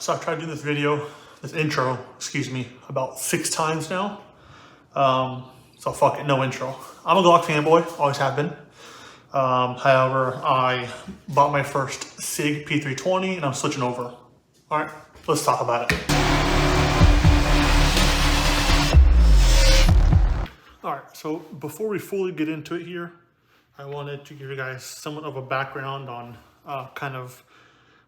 So I've tried to do this intro, about 6 times now. So fuck it, no intro. I'm a Glock fanboy, always have been. However, I bought my first Sig P320 and I'm switching over. All right, let's talk about it. All right, so before we fully get into it here, I wanted to give you guys somewhat of a background on kind of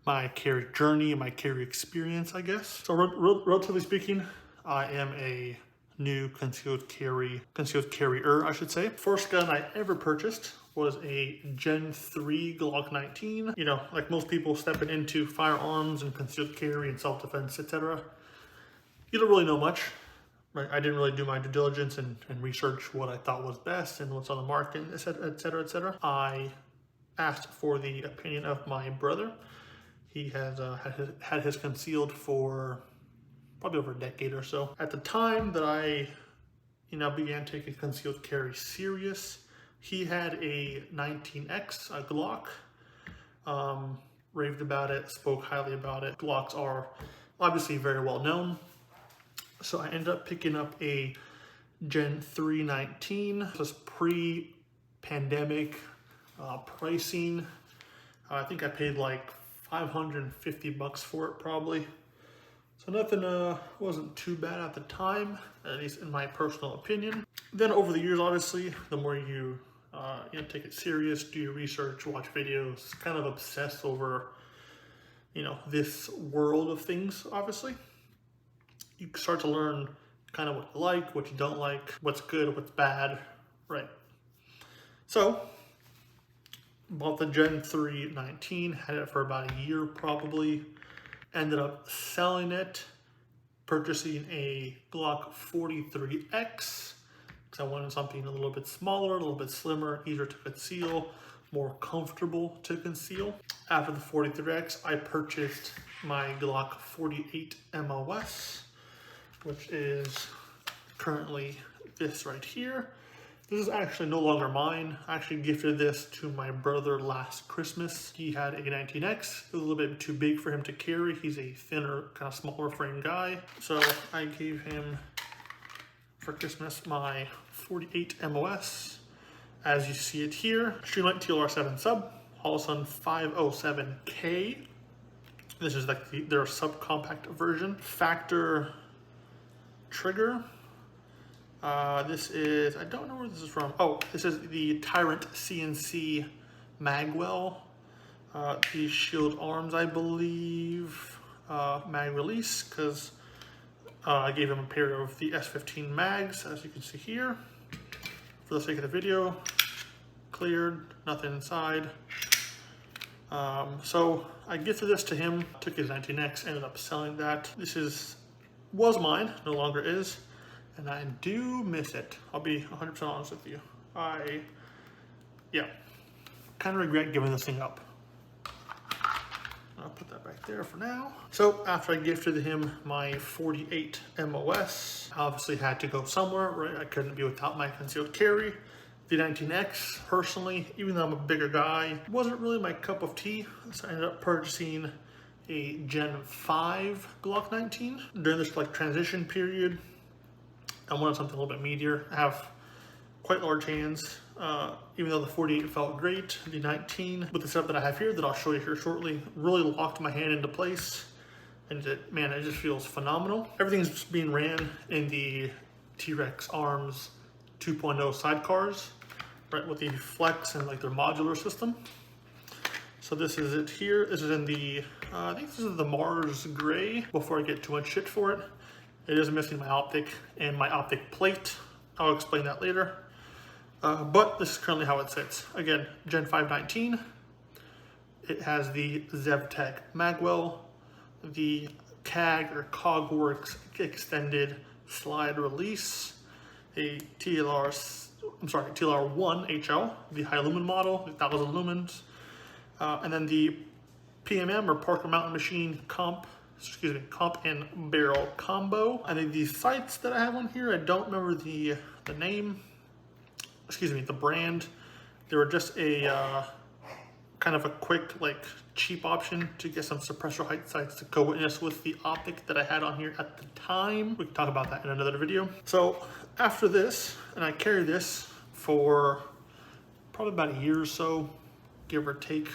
my carry journey, my carry experience, I guess. So relatively speaking, I am a new concealed carrier, I should say. First gun I ever purchased was a Gen 3 Glock 19. You know, like most people stepping into firearms and concealed carry and self-defense, etc. You don't really know much, right? I didn't really do my due diligence and research what I thought was best and what's on the market, etc., etc. I asked for the opinion of my brother. He has had his concealed for probably over a decade or so. At the time that I, began taking concealed carry serious, he had a 19X, a Glock. Raved about it, spoke highly about it. Glocks are obviously very well known. So I ended up picking up a Gen 3 19. This was pre-pandemic pricing. I think I paid like $550 for it probably. So nothing wasn't too bad at the time, at least in my personal opinion. Then over the years, obviously, the more you take it serious, do your research, watch videos, kind of obsess over this world of things, obviously. You start to learn kind of what you like, what you don't like, what's good, what's bad, right? So bought the Gen 3 19, had it for about a year probably, ended up selling it, purchasing a Glock 43X, because I wanted something a little bit smaller, a little bit slimmer, easier to conceal, more comfortable to conceal. After the 43X, I purchased my Glock 48 MOS, which is currently this right here. This is actually no longer mine. I actually gifted this to my brother last Christmas. He had a 19X. It was a little bit too big for him to carry. He's a thinner, kind of smaller frame guy. So I gave him for Christmas my 48 MOS. As you see it here, Streamlight TLR7 sub, Holosun 507K. This is like their subcompact version. Factor trigger. This is, I don't know where this is from. Oh, this is the Tyrant CNC Magwell. These shield arms, I believe, mag release, because I gave him a pair of the S15 mags, as you can see here. For the sake of the video, cleared, nothing inside. So I gifted this to him, took his 19X, ended up selling that. This was mine, no longer is. And I do miss it. I'll be 100% honest with you. I kind of regret giving this thing up. I'll put that back there for now. So after I gifted him my 48 MOS, I obviously had to go somewhere, right? I couldn't be without my concealed carry. The 19X, personally, even though I'm a bigger guy, wasn't really my cup of tea. So I ended up purchasing a Gen 5 Glock 19. During this transition period, I wanted something a little bit meatier. I have quite large hands. Even though the 48 felt great, the 19, with the setup that I have here that I'll show you here shortly, really locked my hand into place. And it just feels phenomenal. Everything's being ran in the T-Rex Arms 2.0 sidecars, right, with the flex and their modular system. So this is it here. This is in the, I think this is the Mars Gray, before I get too much shit for it. It is missing my optic and my optic plate. I'll explain that later. But this is currently how it sits. Again, Gen 5 19. It has the ZevTech Magwell, the CAG or Cogworks extended slide release, a TLR1 HL, the high lumen model, 1000 lumens, and then the PMM or Parker Mountain Machine comp and barrel combo. And then these sights that I have on here, I don't remember the name, the brand. They were just a kind of a quick, like, cheap option to get some suppressor height sights to go with the optic that I had on here at the time. We can talk about that in another video. So after this, and I carried this for probably about a year or so, give or take.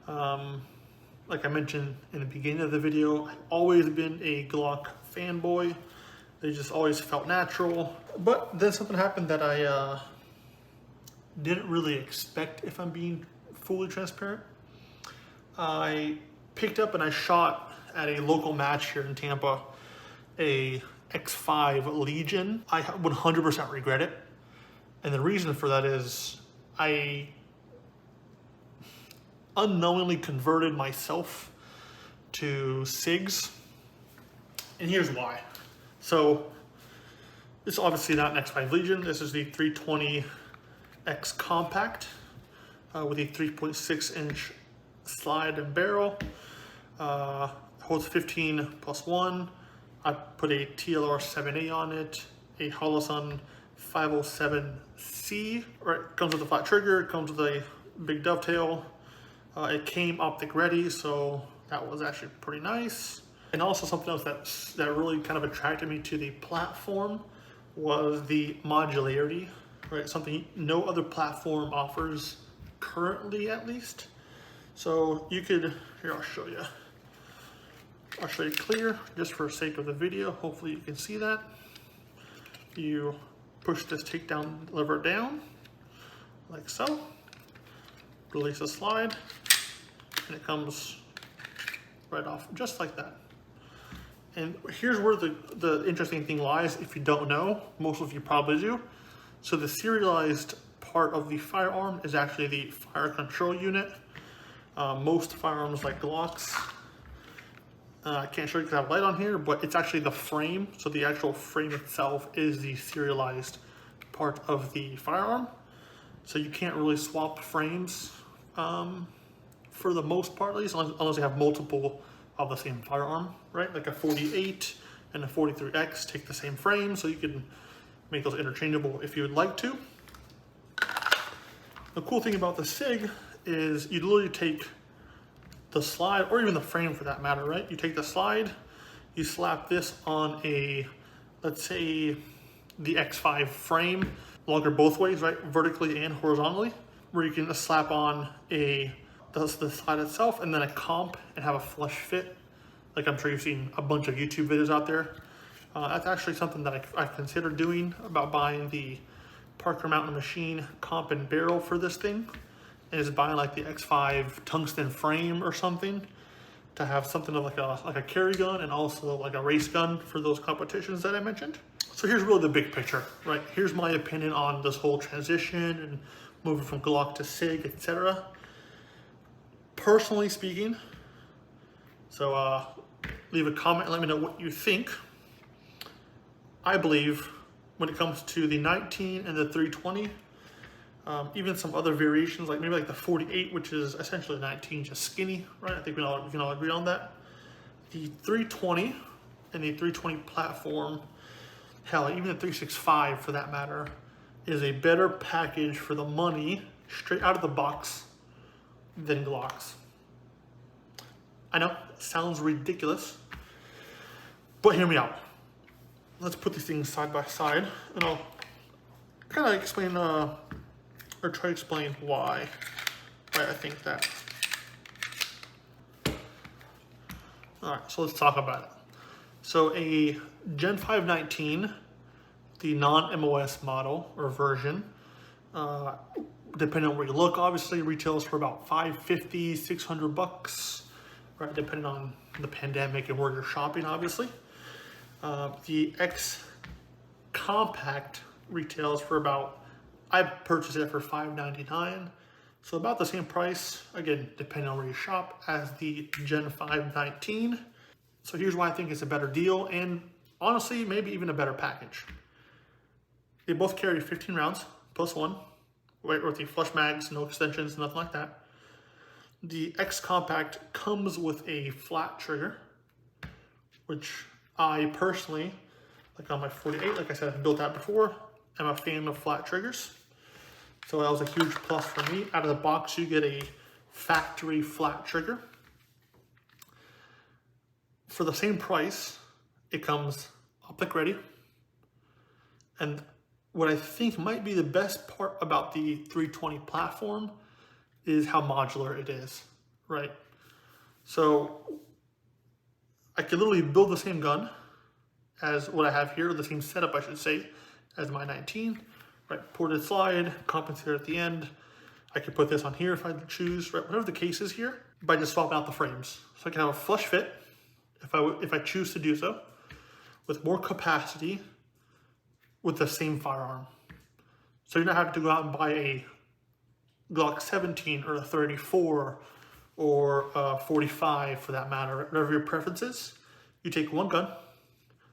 Like I mentioned in the beginning of the video, I've always been a Glock fanboy. They just always felt natural. But then something happened that I didn't really expect, if I'm being fully transparent. I picked up and I shot at a local match here in Tampa, a X5 Legion. I 100% regret it. And the reason for that is I unknowingly converted myself to SIGs. And here's why. So this is obviously not an X5 Legion. This is the 320X Compact with a 3.6 inch slide and barrel. Holds 15+1. I put a TLR 7A on it, a Holosun 507C. Right, comes with a flat trigger, it comes with a big dovetail. It came optic ready, so that was actually pretty nice. And also something else that really kind of attracted me to the platform was the modularity, right? Something no other platform offers currently, at least. So you could, here, I'll show you. I'll show you clear, just for sake of the video. Hopefully you can see that. You push this takedown lever down, like so. Release the slide, and it comes right off, just like that. And here's where the interesting thing lies, if you don't know. Most of you probably do. So the serialized part of the firearm is actually the fire control unit. Most firearms like Glocks, I can't show you because I have light on here, but it's actually the frame. So the actual frame itself is the serialized part of the firearm. So you can't really swap frames for the most part, at least, unless you have multiple of the same firearm, right? Like a 48 and a 43X take the same frame, so you can make those interchangeable if you would like to. The cool thing about the SIG is you literally take the slide, or even the frame for that matter, right? You take the slide, you slap this on a, let's say, the X5 frame, longer both ways, right? Vertically and horizontally, where you can slap on the slide itself and then a comp and have a flush fit. Like I'm sure you've seen a bunch of YouTube videos out there. That's actually something that I've considered doing, about buying the Parker Mountain Machine comp and barrel for this thing, and is buying like the X5 tungsten frame or something to have something of like a carry gun and also like a race gun for those competitions that I mentioned. So here's really the big picture, right? Here's my opinion on this whole transition and moving from Glock to SIG, etc. Personally speaking, so leave a comment and let me know what you think. I believe when it comes to the 19 and the 320, even some other variations, like maybe like the 48, which is essentially 19, just skinny, right? I think we can all agree on that. The 320 and the 320 platform, hell, even the 365 for that matter, is a better package for the money straight out of the box than Glocks. I know, sounds ridiculous, but hear me out. Let's put these things side by side, and I'll kind of explain, or try to explain why I think that. All right, so let's talk about it. So a Gen 519, the non-MOS model or version, depending on where you look, obviously retails for about $550, $600, right? Depending on the pandemic and where you're shopping, obviously. The X Compact retails for about, I purchased it for $599, so about the same price, again, depending on where you shop, as the Gen 519. So here's why I think it's a better deal, and honestly, maybe even a better package. They both carry 15 rounds, plus one, right, with the flush mags, no extensions, nothing like that. The X Compact comes with a flat trigger, which I personally, like on my 48, like I said, I've built that before. I'm a fan of flat triggers. So that was a huge plus for me. Out of the box, you get a factory flat trigger. For the same price, it comes optic ready. And what I think might be the best part about the 320 platform is how modular it is, right? So I could literally build the same gun as what I have here, the same setup, I should say, as my 19, right? Ported slide, compensator at the end. I could put this on here if I choose, right? Whatever the case is here, by just swapping out the frames. So I can have a flush fit if I choose to do so, with more capacity, with the same firearm. So you're not having to go out and buy a Glock 17 or a 34 or a 45 for that matter, whatever your preference is. You take one gun.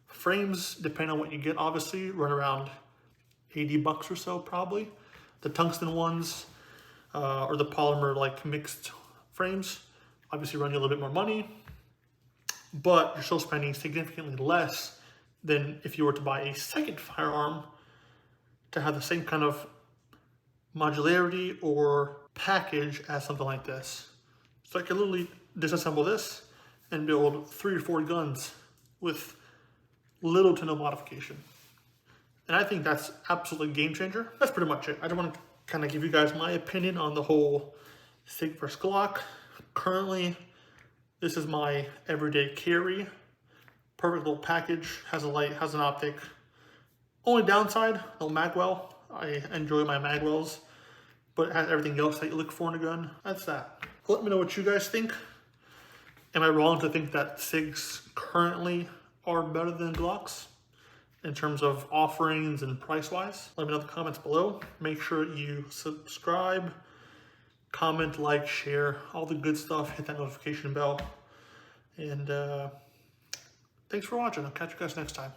Frames, depending on what you get, obviously, run around 80 bucks or so probably. The tungsten ones or the polymer like mixed frames obviously run you a little bit more money, but you're still spending significantly less than if you were to buy a second firearm to have the same kind of modularity or package as something like this. So I can literally disassemble this and build 3 or 4 guns with little to no modification. And I think that's absolutely game changer. That's pretty much it. I just want to kind of give you guys my opinion on the whole Sig vs Glock. Currently, this is my everyday carry. Perfect little package, has a light, has an optic. Only downside, no magwell. I enjoy my magwells, but it has everything else that you look for in a gun. That's that. Let me know what you guys think. Am I wrong to think that Sigs currently are better than Glocks in terms of offerings and price-wise? Let me know in the comments below. Make sure you subscribe, comment, like, share, all the good stuff. Hit that notification bell. And thanks for watching. I'll catch you guys next time.